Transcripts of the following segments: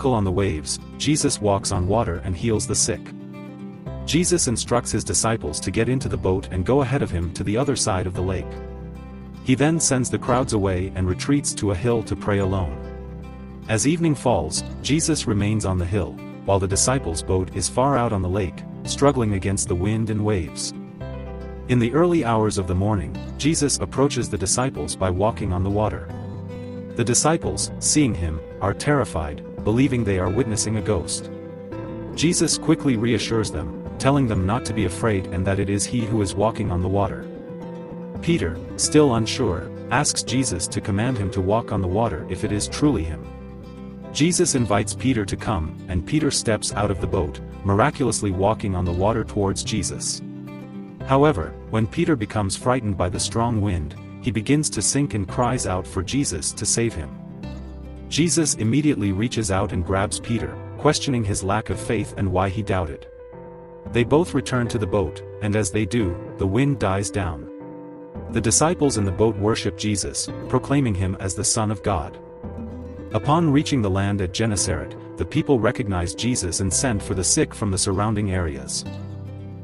miracle on the waves, Jesus walks on water and heals the sick. Jesus instructs his disciples to get into the boat and go ahead of him to the other side of the lake. He then sends the crowds away and retreats to a hill to pray alone. As evening falls, Jesus remains on the hill, while the disciples' boat is far out on the lake, struggling against the wind and waves. In the early hours of the morning, Jesus approaches the disciples by walking on the water. The disciples, seeing him, are terrified, believing they are witnessing a ghost. Jesus quickly reassures them, telling them not to be afraid and that it is he who is walking on the water. Peter, still unsure, asks Jesus to command him to walk on the water if it is truly him. Jesus invites Peter to come, and Peter steps out of the boat, miraculously walking on the water towards Jesus. However, when Peter becomes frightened by the strong wind, he begins to sink and cries out for Jesus to save him. Jesus immediately reaches out and grabs Peter, questioning his lack of faith and why he doubted. They both return to the boat, and as they do, the wind dies down. The disciples in the boat worship Jesus, proclaiming him as the Son of God. Upon reaching the land at Gennesaret, the people recognize Jesus and send for the sick from the surrounding areas.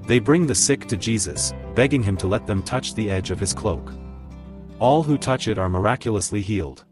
They bring the sick to Jesus, begging him to let them touch the edge of his cloak. All who touch it are miraculously healed.